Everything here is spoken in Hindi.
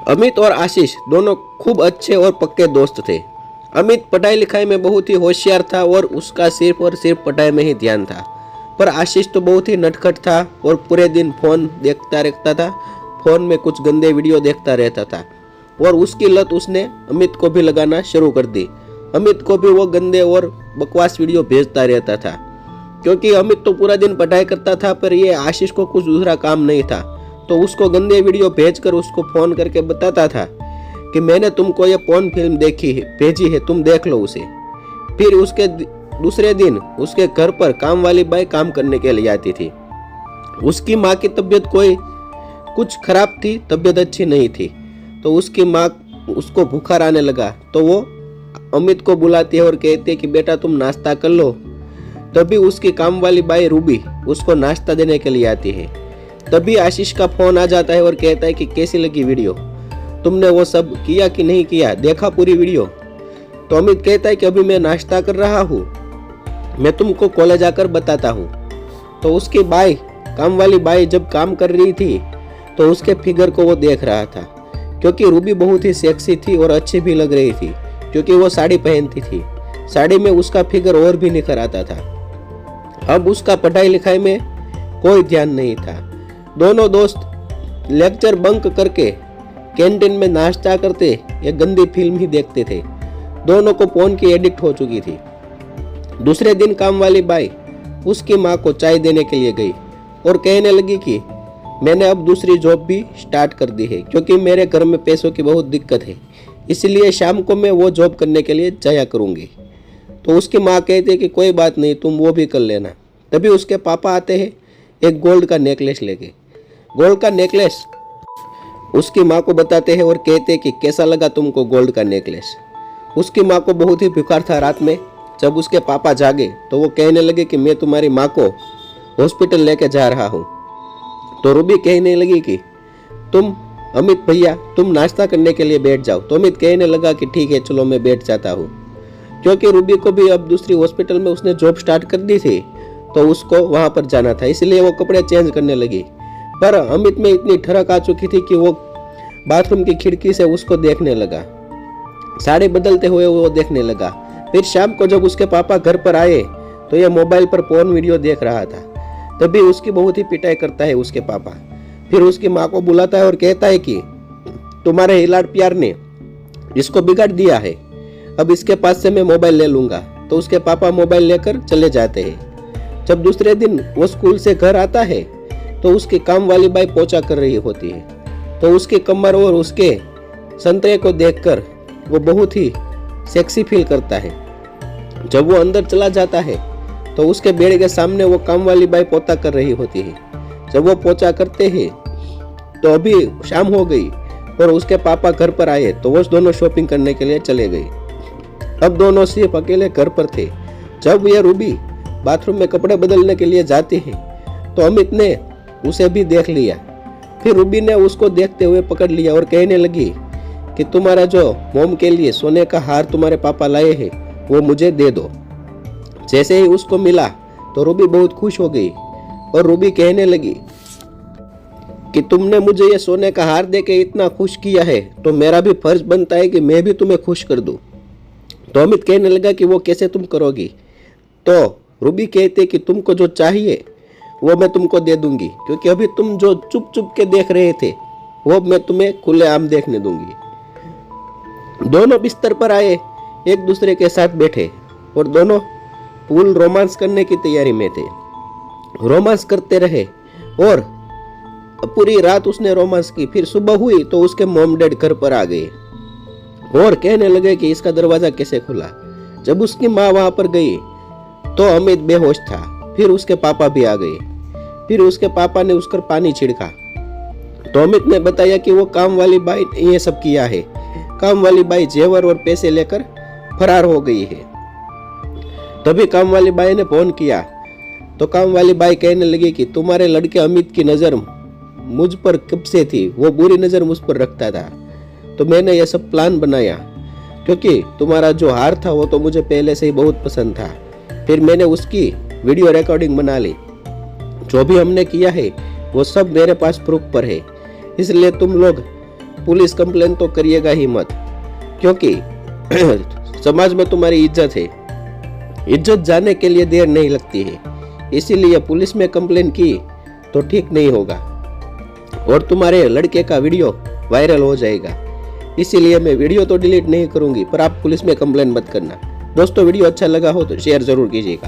अमित और आशीष दोनों खूब अच्छे और पक्के दोस्त थे। अमित पढ़ाई लिखाई में बहुत ही होशियार था और उसका सिर्फ और सिर्फ पढ़ाई में ही ध्यान था। पर आशीष तो बहुत ही नटखट था और पूरे दिन फोन देखता रहता था। फोन में कुछ गंदे वीडियो देखता रहता था और उसकी लत उसने अमित को भी लगाना शुरू कर दी। अमित को भी वो गंदे और बकवास वीडियो भेजता रहता था, क्योंकि अमित तो पूरा दिन पढ़ाई करता था पर ये आशीष को कुछ दूसरा काम नहीं था। तो उसको गंदे वीडियो भेजकर उसको फोन करके बताता था कि मैंने तुमको ये पोर्न फिल्म देखी है, भेजी है, तुम देख लो उसे। फिर उसके दूसरे दिन उसके घर पर काम वाली बाई काम करने के लिए आती थी। उसकी माँ की तबीयत कुछ खराब थी, तबीयत अच्छी नहीं थी। तो उसकी माँ उसको बुखार आने लगा तो वो अमित को बुलाती है और कहती है कि बेटा तुम नाश्ता कर लो। तभी उसकी काम वाली बाई रूबी उसको नाश्ता देने के लिए आती है। तभी आशीष का फोन आ जाता है और कहता है कि कैसी लगी वीडियो, तुमने वो सब किया कि नहीं किया, देखा पूरी वीडियो। तो अमित कहता है कि अभी मैं नाश्ता कर रहा हूँ, मैं तुमको कॉलेज आकर बताता हूँ। तो उसकी बाई काम वाली बाई जब काम कर रही थी तो उसके फिगर को वो देख रहा था, क्योंकि रूबी बहुत ही सेक्सी थी और अच्छी भी लग रही थी, क्योंकि वो साड़ी पहनती थी। साड़ी में उसका फिगर और भी निखर आता था। अब उसका पढ़ाई लिखाई में कोई ध्यान नहीं था। दोनों दोस्त लेक्चर बंक करके कैंटीन में नाश्ता करते या गंदी फिल्म ही देखते थे। दोनों को फोन की एडिक्ट हो चुकी थी। दूसरे दिन काम वाली बाई उसकी माँ को चाय देने के लिए गई और कहने लगी कि मैंने अब दूसरी जॉब भी स्टार्ट कर दी है, क्योंकि मेरे घर में पैसों की बहुत दिक्कत है, इसलिए शाम को मैं वो जॉब करने के लिए जाया करूँगी। तो उसकी माँ कहती है कि कोई बात नहीं, तुम वो भी कर लेना। तभी उसके पापा आते हैं एक गोल्ड का नेकलेस लेके। गोल्ड का नेकलेस उसकी माँ को बताते हैं और कहते हैं कि कैसा लगा तुमको गोल्ड का नेकलेस। उसकी माँ को बहुत ही बुखार था रात में। जब उसके पापा जागे तो वो कहने लगे कि मैं तुम्हारी माँ को हॉस्पिटल लेके जा रहा हूँ। तो रूबी कहने लगी कि तुम अमित भैया तुम नाश्ता करने के लिए बैठ जाओ। तो अमित कहने लगा कि ठीक है चलो मैं बैठ जाता हूँ, क्योंकि रूबी को भी अब दूसरी हॉस्पिटल में उसने जॉब स्टार्ट कर दी थी तो उसको वहाँ पर जाना था, इसलिए वो कपड़े चेंज करने लगी। पर अमित में इतनी ठरक आ चुकी थी कि वो बाथरूम की खिड़की से उसको देखने लगा, साड़ी बदलते हुए वो देखने लगा। फिर शाम को जब उसके पापा घर पर आए तो ये मोबाइल पर पोर्न वीडियो देख रहा था। तभी उसकी बहुत ही पिटाई करता है उसके पापा। फिर उसकी माँ को बुलाता है और कहता है कि तुम्हारे हिलाड़ प्यार ने इसको बिगाड़ दिया है, अब इसके पास से मैं मोबाइल ले लूंगा। तो उसके पापा मोबाइल लेकर चले जाते हैं। जब दूसरे दिन वो स्कूल से घर आता है तो उसकी काम वाली बाई पोछा कर रही होती है। तो उसकी कमर और उसके संतरे को देखकर वो बहुत ही सेक्सी फील करता है। जब वो अंदर चला जाता है तो उसके बेड के सामने वो काम वाली बाई पोता कर रही होती है। जब वो पोछा करते हैं तो अभी शाम हो गई और उसके पापा घर पर आए तो वो दोनों शॉपिंग करने के लिए चले गए। अब दोनों सिर्फ अकेले घर पर थे। जब ये रूबी बाथरूम में कपड़े बदलने के लिए जाती है तो अमित ने उसे भी देख लिया। फिर रूबी ने उसको देखते हुए पकड़ लिया और कहने लगी कि तुम्हारा जो मोम के लिए सोने का हार तुम्हारे पापा लाए हैं वो मुझे दे दो। जैसे ही उसको मिला तो रूबी बहुत खुश हो गई और रूबी कहने लगी कि तुमने मुझे ये सोने का हार देके इतना खुश किया है तो मेरा भी फर्ज बनता है कि मैं भी तुम्हें खुश कर दूं। तो अमित कहने लगा कि वो कैसे तुम करोगी। तो रूबी कहते कि तुमको जो चाहिए वो मैं तुमको दे दूंगी, क्योंकि अभी तुम जो चुप चुप के देख रहे थे वो मैं तुम्हें खुलेआम देखने दूंगी। दोनों बिस्तर पर आए, एक दूसरे के साथ बैठे और दोनों फुल रोमांस करने की तैयारी में थे। रोमांस करते रहे और पूरी रात उसने रोमांस की। फिर सुबह हुई तो उसके मॉम डैड घर पर आ गए और कहने लगे कि इसका दरवाजा कैसे खुला। जब उसकी माँ वहां पर गई तो अमित बेहोश था। फिर उसके पापा भी आ गए। फिर उसके पापा ने उस पर पानी छिड़का। तो अमित ने बताया कि वो काम वाली बाई ने ये सब किया है। काम वाली बाई जेवर और पैसे लेकर फरार हो गई है। तभी काम वाली बाई ने फोन किया तो काम वाली बाई कहने लगी कि तुम्हारे लड़के अमित की नज़र मुझ पर कब से थी, वो बुरी नज़र मुझ पर रखता था। तो मैंने यह सब प्लान बनाया, क्योंकि तुम्हारा जो हार था वो तो मुझे पहले से ही बहुत पसंद था। फिर मैंने उसकी वीडियो रिकॉर्डिंग बना ली। जो भी हमने किया है वो सब मेरे पास प्रूफ पर है, इसलिए तुम लोग पुलिस कंप्लेन तो करिएगा ही मत, क्योंकि समाज में तुम्हारी इज्जत है। इज्जत जाने के लिए देर नहीं लगती है, इसीलिए पुलिस में कंप्लेन की तो ठीक नहीं होगा और तुम्हारे लड़के का वीडियो वायरल हो जाएगा। इसीलिए मैं वीडियो तो डिलीट नहीं करूंगी, पर आप पुलिस में कंप्लेन मत करना। दोस्तों वीडियो अच्छा लगा हो तो शेयर जरूर कीजिएगा।